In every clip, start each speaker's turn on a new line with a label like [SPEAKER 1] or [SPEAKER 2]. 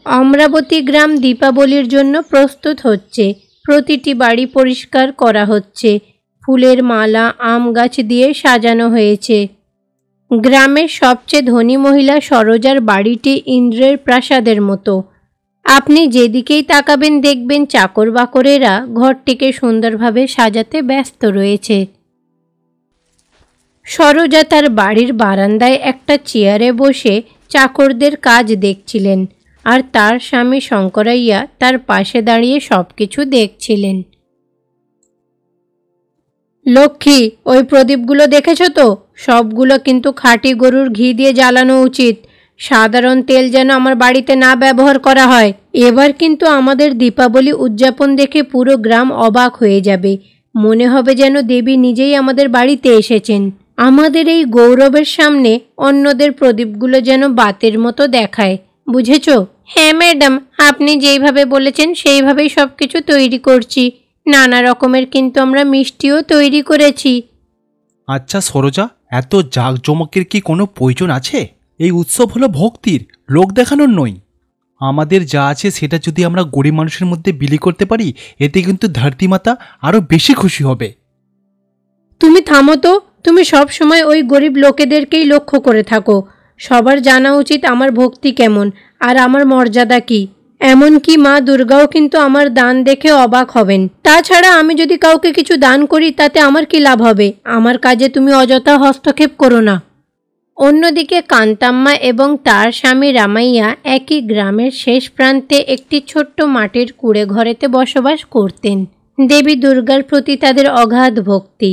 [SPEAKER 1] অমরাবতী গ্রাম দীপাবলির জন্য প্রস্তুত হচ্ছে। প্রতিটি বাড়ি পরিষ্কার করা হচ্ছে। ফুলের মালা আম গাছ দিয়ে সাজানো হয়েছে। গ্রামের সবচেয়ে ধনী মহিলা সরোজার বাড়িটি ইন্দ্রের প্রাসাদের মতো। আপনি যেদিকেই তাকাবেন দেখবেন চাকর বাকরেরা ঘরটিকে সুন্দরভাবে সাজাতে ব্যস্ত রয়েছে। সরোজা তার বাড়ির বারান্দায় একটা চেয়ারে বসে চাকরদের কাজ দেখছিলেন, আর তার স্বামী শঙ্করাইয়া তার পাশে দাঁড়িয়ে সবকিছু দেখছিলেন। লক্ষ্মী, ওই প্রদীপগুলো দেখেছো তো? সবগুলো কিন্তু খাঁটি গরুর ঘি দিয়ে জ্বালানো উচিত। সাধারণ তেল যেন আমার বাড়িতে না ব্যবহার করা হয়। এবার কিন্তু আমাদের দীপাবলি উদযাপন দেখে পুরো গ্রাম অবাক হয়ে যাবে। মনে হবে যেন দেবী নিজেই আমাদের বাড়িতে এসেছেন। আমাদের এই গৌরবের সামনে অন্যদের প্রদীপগুলো যেন বাতের মতো দেখায়, বুঝেছো? হ্যাঁ ম্যাডাম, আপনি যেইভাবে বলেছেন সেইভাবেই সব কিছু তৈরি করছি। নানা রকমের কিন্তু আমরা মিষ্টিও তৈরি করেছি।
[SPEAKER 2] আচ্ছা সরোজা, এত জাঁকজমকের কি কোনো প্রয়োজন আছে? এই উৎসব হলো ভক্তির, লোক দেখানোর নয়। আমাদের যা আছে সেটা যদি আমরা গরিব মানুষের মধ্যে বিলি করতে পারি, এতে কিন্তু ধরতিমাতা আরও বেশি খুশি হবে।
[SPEAKER 1] তুমি থামো তো। তুমি সব সময় ওই গরিব লোকেদেরকেই লক্ষ্য করে থাকো। সবার জানা উচিত আমার ভক্তি কেমন আর আমার মর্যাদা কি। এমনকি মা দুর্গাও কিন্তু আমার দান দেখে অবাক হবেন। তাছাড়া আমি যদি কাউকে কিছু দান করি তাতে আমার কি লাভ হবে? আমার কাজে তুমি অযথা হস্তক্ষেপ করো না। অন্যদিকে কান্তাম্মা এবং তার স্বামী রামাইয়া একই গ্রামের শেষ প্রান্তে একটি ছোট্ট মাটির কুঁড়ে ঘরেতে বসবাস করতেন। দেবী দুর্গার প্রতি তাদের অগাধ ভক্তি।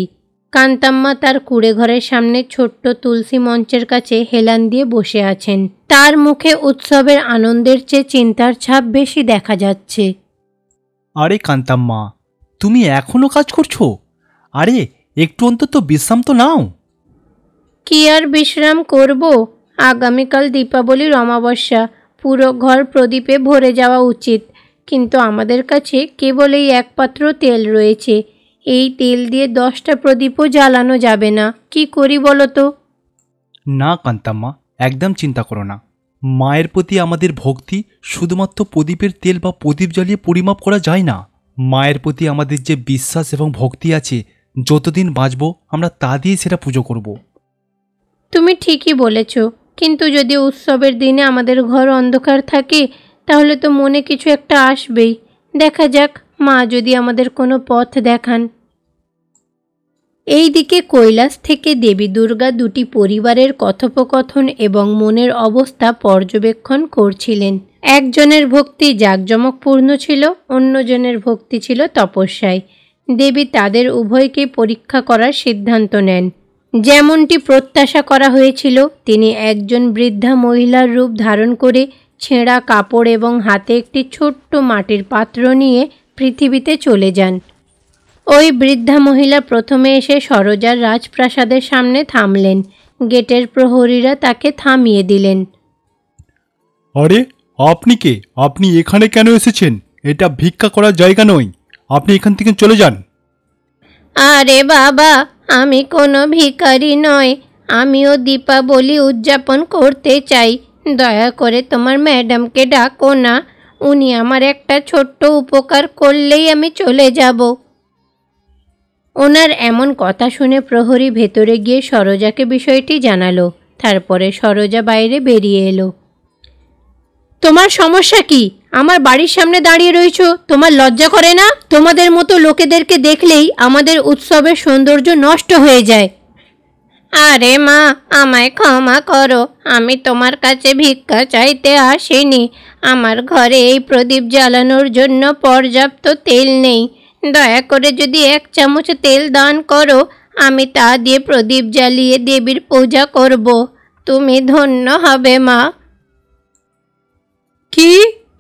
[SPEAKER 1] কান্তাম্মা তার কুঁড়ে ঘরের সামনে ছোট্ট তুলসী মঞ্চের কাছে হেলান দিয়ে বসে আছেন। তার মুখে উৎসবের আনন্দের চেয়ে চিন্তার ছাপ বেশি দেখা যাচ্ছে।
[SPEAKER 2] আরে কান্তাম্মা, তুমি এখনো কাজ করছো? আরে একটু অন্তত বিশ্রাম তো নাও।
[SPEAKER 1] কি আর বিশ্রাম করব? আগামীকাল দীপাবলির অমাবস্যা। পুরো ঘর প্রদীপে ভরে যাওয়া উচিত, কিন্তু আমাদের কাছে কেবল এই এক পাত্র তেল রয়েছে। এই তেল দিয়ে 10টা প্রদীপও জ্বালানো যাবে না। কি করি বলো তো?
[SPEAKER 2] না কান্তাম্মা, একদম চিন্তা করো না। মায়ের প্রতি আমাদের ভক্তি শুধুমাত্র প্রদীপের তেল বা প্রদীপ জ্বালিয়ে পরিমাপ করা যায় না। মায়ের প্রতি আমাদের যে বিশ্বাস এবং ভক্তি আছে, যতদিন বাঁচব আমরা তা দিয়ে সেটা পুজো করব।
[SPEAKER 1] তুমি ঠিকই বলেছ, কিন্তু যদি উৎসবের দিনে আমাদের ঘর অন্ধকার থাকে তাহলে তো মনে কিছু একটা আসবেই। দেখা যাক, মা যদি আমাদের কোনো পথ দেখান। এইদিকে কৈলাস থেকে দেবী দুর্গা দুটি পরিবারের কথোপকথন এবং মনের অবস্থা পর্যবেক্ষণ করছিলেন। একজনের ভক্তি জাঁকজমকপূর্ণ ছিল, অন্যজনের ভক্তি ছিল তপস্যায়। দেবী তাদের উভয়কে পরীক্ষা করার সিদ্ধান্ত নেন। যেমনটি প্রত্যাশা করা হয়েছিল, তিনি একজন বৃদ্ধা মহিলার রূপ ধারণ করে ছেঁড়া কাপড় এবং হাতে একটি ছোট্ট মাটির পাত্র নিয়ে পৃথিবীতে চলে যান। ওই বৃদ্ধা মহিলা প্রথমে এসে সরোজার রাজপ্রাসাদের সামনে থামলেন। গেটের প্রহরীরা তাকে থামিয়ে দিলেন।
[SPEAKER 2] আরে আপনি কে? আপনি এখানে কেন এসেছেন? এটা ভিক্ষা করার জায়গা নয়, আপনি এখান থেকে চলে যান।
[SPEAKER 1] আরে বাবা, আমি কোনো ভিখারি নয়। আমিও দীপাবলি উদযাপন করতে চাই। দয়া করে তোমার ম্যাডামকে ডাকো না। উনি আমার একটা ছোট্ট উপকার করলেই আমি চলে যাব। ওনার এমন কথা শুনে প্রহরী ভেতরে গিয়ে সরোজাকে বিষয়টি জানালো। তারপরে সরোজা বাইরে বেরিয়ে এলো। তোমার সমস্যা কি? আমার বাড়ির সামনে দাঁড়িয়ে রয়েছো, তোমার লজ্জা করে না? তোমাদের মতো লোকেদেরকে দেখলেই আমাদের উৎসবের সৌন্দর্য নষ্ট হয়ে যায়। আরে মা, আমায় ক্ষমা করো। আমি তোমার কাছে ভিক্ষা চাইতে আসিনি। আমার ঘরে এই প্রদীপ জ্বালানোর জন্য পর্যাপ্ত তেল নেই। দয়া করে যদি 1 চামচ তেল দান করো, আমি তা দিয়ে প্রদীপ জ্বালিয়ে দেবীর পূজা করব। তুমি ধন্য হবে মা। কি?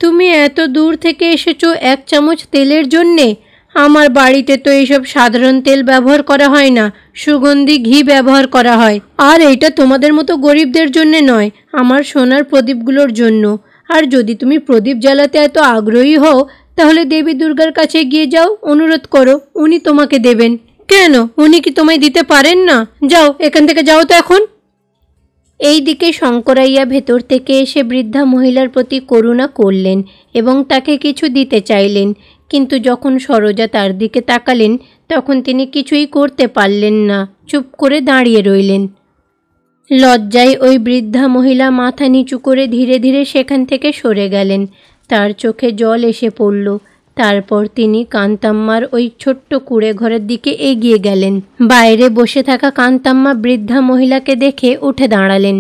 [SPEAKER 1] তুমি এত দূর থেকে এসেছো 1 চামচ তেলের জন্যে? আমার বাড়িতে তো এইসব সাধারণ তেল ব্যবহার করা হয় না, সুগন্ধি ঘি ব্যবহার করা হয়। আর এইটা তোমাদের মতো গরিবদের জন্যে নয়, আমার সোনার প্রদীপগুলোর জন্য। আর যদি তুমি প্রদীপ জ্বালাতে এত আগ্রহী হও তাহলে দেবী দুর্গার কাছে গিয়ে যাও, অনুরোধ করো, উনি তোমাকে দেবেন। কেন, উনি কি তোমায় দিতে পারেন না? যাও, এখান থেকে যাও তো এখন। এইদিকে শঙ্করাইয়া ভেতর থেকে এসে বৃদ্ধা মহিলার প্রতি করুণা করলেন এবং তাকে কিছু দিতে চাইলেন, কিন্তু যখন সরোজা তার দিকে তাকালেন তখন তিনি কিছুই করতে পারলেন না, চুপ করে দাঁড়িয়ে রইলেন। লজ্জায় ওই বৃদ্ধা মহিলা মাথা নিচু করে ধীরে ধীরে সেখান থেকে সরে গেলেন। তার চোখে জল এসে পড়ল। তারপর তিনি কান্তাম্মার ওই ছোট্ট কুঁড়ে ঘরের দিকে এগিয়ে গেলেন। বাইরে বসে থাকা কান্তাম্মা বৃদ্ধা মহিলাকে দেখে উঠে দাঁড়ালেন।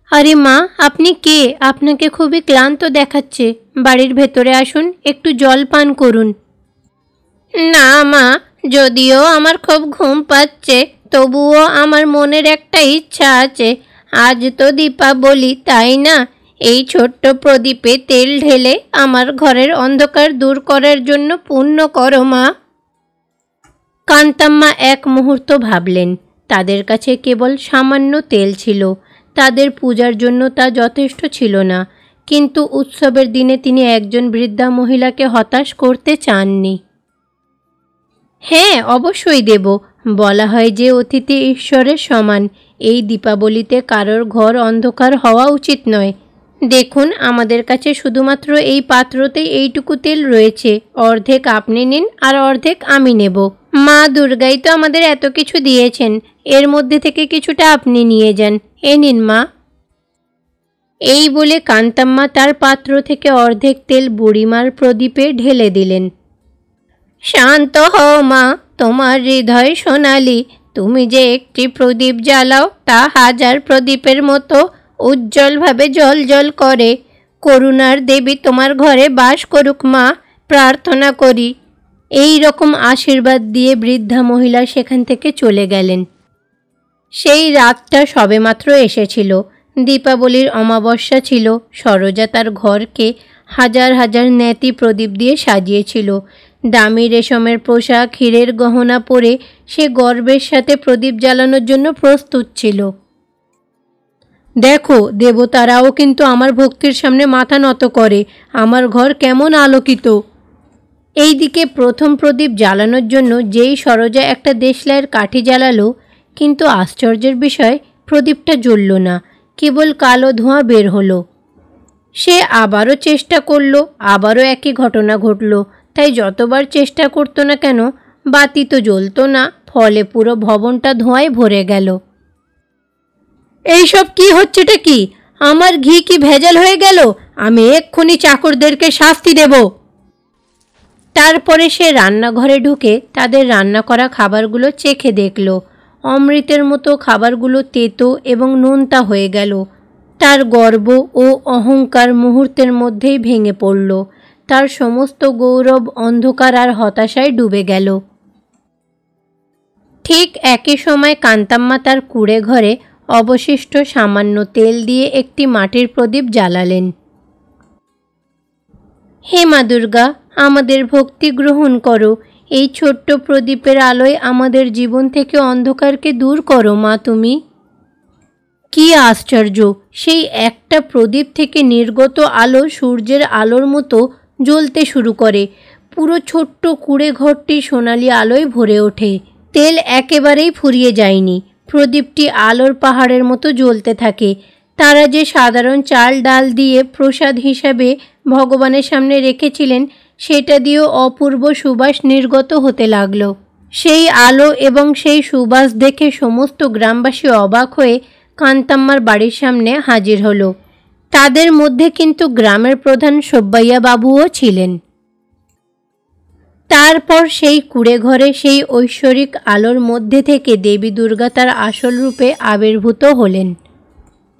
[SPEAKER 1] আরে মা, আপনি কে? আপনাকে খুবই ক্লান্ত দেখাচ্ছে। বাড়ির ভেতরে আসুন, একটু জল পান করুন। না মা, যদিও আমার খুব ঘুম পাচ্ছে, তবুও আমার মনের একটা ইচ্ছা আছে। আজ তো দীপাবলি, তাই না? এই ছোট্ট প্রদীপে তেল ঢেলে আমার ঘরের অন্ধকার দূর করার জন্য পুণ্য করো মা। কান্তাম্মা এক মুহূর্ত ভাবলেন। তাদের কাছে কেবল সামান্য তেল ছিল, তাদের পূজার জন্য তা যথেষ্ট ছিল না। কিন্তু উৎসবের দিনে তিনি একজন বৃদ্ধা মহিলাকে হতাশ করতে চাননি। হ্যাঁ, অবশ্যই দেব। বলা হয় যে অতিথি ঈশ্বরের সমান। এই দীপাবলিতে কারোর ঘর অন্ধকার হওয়া উচিত নয়। দেখুন, আমাদের কাছে শুধুমাত্র এই পাত্রতেই এইটুকু তেল রয়েছে। অর্ধেক আপনি নিন আর অর্ধেক আমি নেব। মা দুর্গাই তো আমাদের এত কিছু দিয়েছেন, এর মধ্যে থেকে কিছুটা আপনি নিয়ে যান। এ নিন মা। এই বলে কান্তাম্মা তার পাত্র থেকে অর্ধেক তেল বুড়িমার প্রদীপে ঢেলে দিলেন। শান্ত হও মা, তোমার হৃদয় সোনালি। তুমি যে একটি প্রদীপ জ্বালাও তা হাজার প্রদীপের মতো উজ্জ্বলভাবে জ্বলজ্বল করে। করুণার দেবী তোমার ঘরে বাস করুক মা, প্রার্থনা করি। এই রকম আশীর্বাদ দিয়ে বৃদ্ধা মহিলা সেখান থেকে চলে গেলেন। সেই রাতটা সবেমাত্র এসেছিল। দীপাবলির অমাবস্যা ছিল। সরোজা তার ঘরকে হাজার হাজার ন্যাতি প্রদীপ দিয়ে সাজিয়েছিল। দামি রেশমের পোশাক, হীরের গহনা পরে সে গর্বের সাথে প্রদীপ জ্বালানোর জন্য প্রস্তুত ছিল। দেখো, দেবতারাও কিন্তু আমার ভক্তির সামনে মাথা নত করে। আমার ঘর কেমন আলোকিত। এইদিকে প্রথম প্রদীপ জ্বালানোর জন্য যেই সরোজা একটা দেশলাইয়ের কাঠি জ্বালালো, কিন্তু আশ্চর্যের বিষয়, প্রদীপটা জ্বলল না, কেবল কালো ধোঁয়া বের হলো। সে আবারও চেষ্টা করলো, আবারও একই ঘটনা ঘটল। তাই যতবার চেষ্টা করতো না কেন, বাতি তো জ্বলতো না। ফলে পুরো ভবনটা ধোঁয়ায় ভরে গেল। এইসব কি হচ্ছেটা কি? আমার ঘি কি ভেজাল হয়ে গেল? আমি এক্ষুনি চাকরদেরকে শাস্তি দেব। তারপরে সে রান্নাঘরে ঢুকে তাদের রান্না করা খাবারগুলো চেখে দেখল। অমৃতের মতো খাবারগুলো তেতো এবং নোনতা হয়ে গেল। তার গর্ব ও অহংকার মুহূর্তের মধ্যেই ভেঙে পড়ল। তার সমস্ত গৌরব অন্ধকার আর হতাশায় ডুবে গেল। ঠিক একই সময় কান্তাম্মা তার কুঁড়ে ঘরে অবশিষ্ট সামান্য তেল দিয়ে একটি মাটির প্রদীপ জ্বালালেন। হে মা দুর্গা, আমাদের ভক্তি গ্রহণ করো। এই ছোট্ট প্রদীপের আলোয় আমাদের জীবন থেকে অন্ধকারকে দূর করো মা তুমি। কি আশ্চর্য! সেই একটা প্রদীপ থেকে নির্গত আলো সূর্যের আলোর মতো জ্বলতে শুরু করে। পুরো ছোট্ট কুঁড়ে ঘরটি সোনালি আলোয় ভরে ওঠে। তেল একেবারেই ফুরিয়ে যায়নি। প্রদীপটি আলোর পাহাড়ের মতো জ্বলতে থাকে। তারা যে সাধারণ চাল ডাল দিয়ে প্রসাদ হিসাবে ভগবানের সামনে রেখেছিলেন, সেটা দিয়েও অপূর্ব সুবাস নির্গত হতে লাগলো। সেই আলো এবং সেই সুবাস দেখে সমস্ত গ্রামবাসী অবাক হয়ে কান্তাম্মার বাড়ির সামনে হাজির হলো। তাদের মধ্যে কিন্তু গ্রামের প্রধান সব্বাইয়া বাবুও ছিলেন। তারপর সেই কুঁড়ে ঘরে সেই ঐশ্বরিক আলোর মধ্যে থেকে দেবী দুর্গা তার আসল রূপে আবির্ভূত হলেন।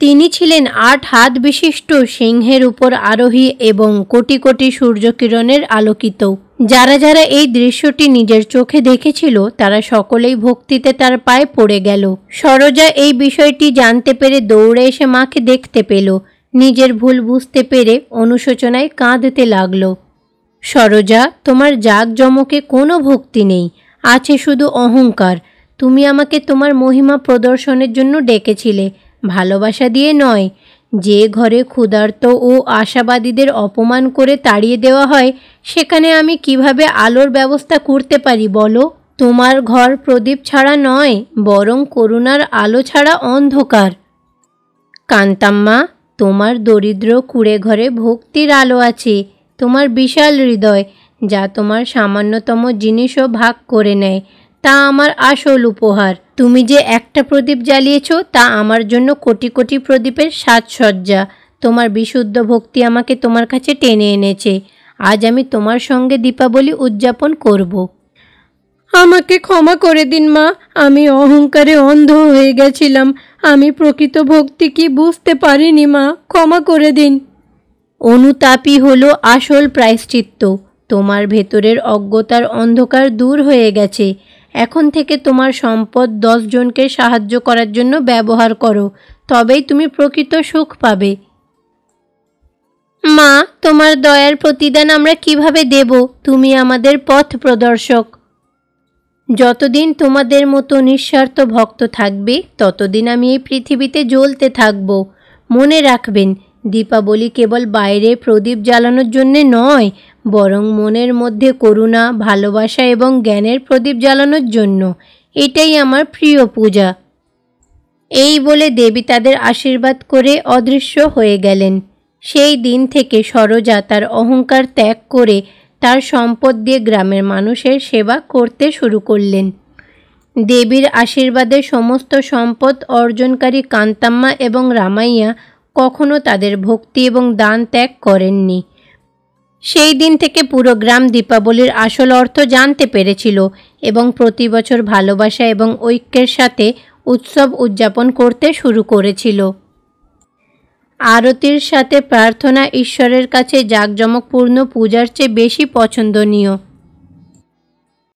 [SPEAKER 1] তিনি ছিলেন ৮ হাত বিশিষ্ট সিংহের উপর আরোহী এবং কোটি কোটি সূর্যকিরণের আলোকিত। যারা যারা এই দৃশ্যটি নিজের চোখে দেখেছিল তারা সকলেই ভক্তিতে তার পায়ে পড়ে গেল। সরোজা এই বিষয়টি জানতে পেরে দৌড়ে এসে মাকে দেখতে পেল। নিজের ভুল বুঝতে পেরে অনুশোচনায় কাঁদতে লাগলো। সরোজা, তোমার জাঁকজমকে কোনো ভক্তি নেই, আছে শুধু অহংকার। তুমি আমাকে তোমার মহিমা প্রদর্শনের জন্য ডেকেছিলে, ভালোবাসা দিয়ে নয়। যে ঘরে ক্ষুধার্ত ও আশাবাদীদের অপমান করে তাড়িয়ে দেওয়া হয়, সেখানে আমি কিভাবে আলোর ব্যবস্থা করতে পারি বলো? তোমার ঘর প্রদীপ ছাড়া নয়, বরং করুণার আলো ছাড়া অন্ধকার। কান্তাম্মা, তোমার দরিদ্র কুঁড়ে ঘরে ভক্তির আলো আছে। তোমার বিশাল হৃদয়, যা তোমার সামান্যতম জিনিসও ভাগ করে নেয়, তা আমার আসল উপহার। তুমি যে একটা প্রদীপ জ্বালিয়েছ তা আমার জন্য কোটি কোটি প্রদীপের সাজসজ্জা। তোমার বিশুদ্ধ ভক্তি আমাকে তোমার কাছে টেনে এনেছে। আজ আমি তোমার সঙ্গে দীপাবলি উদযাপন করব। আমাকে ক্ষমা করে দিন মা, আমি অহংকারে অন্ধ হয়ে গেছিলাম। আমি প্রকৃত ভক্তি কি বুঝতে পারিনি মা, ক্ষমা করে দিন। অনুতাপই হলো আসল প্রায়শ্চিত্ত। তোমার ভেতরের অজ্ঞতার অন্ধকার দূর হয়ে গেছে। এখন থেকে তোমার সম্পদ 10 জনকে সাহায্য করার জন্য ব্যবহার করো, তবেই তুমি প্রকৃত সুখ পাবে। মা, তোমার দয়ার প্রতিদান আমরা কিভাবে দেব? তুমি আমাদের পথ প্রদর্শক। যতদিন তোমাদের মতো নিঃস্বার্থ ভক্ত থাকবে, ততদিন আমি এই পৃথিবীতে জ্বলতে থাকব। মনে রাখবেন, দীপাবলি কেবল বাইরে প্রদীপ জ্বালানোর জন্যে নয়, বরং মনের মধ্যে করুণা, ভালোবাসা এবং জ্ঞানের প্রদীপ জ্বালানোর জন্য। এটাই আমার প্রিয় পূজা। এই বলে দেবী তাদের আশীর্বাদ করে অদৃশ্য হয়ে গেলেন। সেই দিন থেকে সরোজা তার অহংকার ত্যাগ করে তার সম্পদ দিয়ে গ্রামের মানুষের সেবা করতে শুরু করলেন। দেবীর আশীর্বাদে সমস্ত সম্পদ অর্জনকারী কান্তাম্মা এবং রামাইয়া কখনো তাদের ভক্তি এবং দান ত্যাগ করেননি। সেই দিন থেকে পুরো গ্রাম দীপাবলির আসল অর্থ জানতে পেরেছিল এবং প্রতি বছর ভালোবাসা এবং ঐক্যের সাথে উৎসব উদযাপন করতে শুরু করেছিল। আরতির সাথে প্রার্থনা ঈশ্বরের কাছে জাঁকজমকপূর্ণ পূজার চেয়ে বেশি পছন্দনীয়।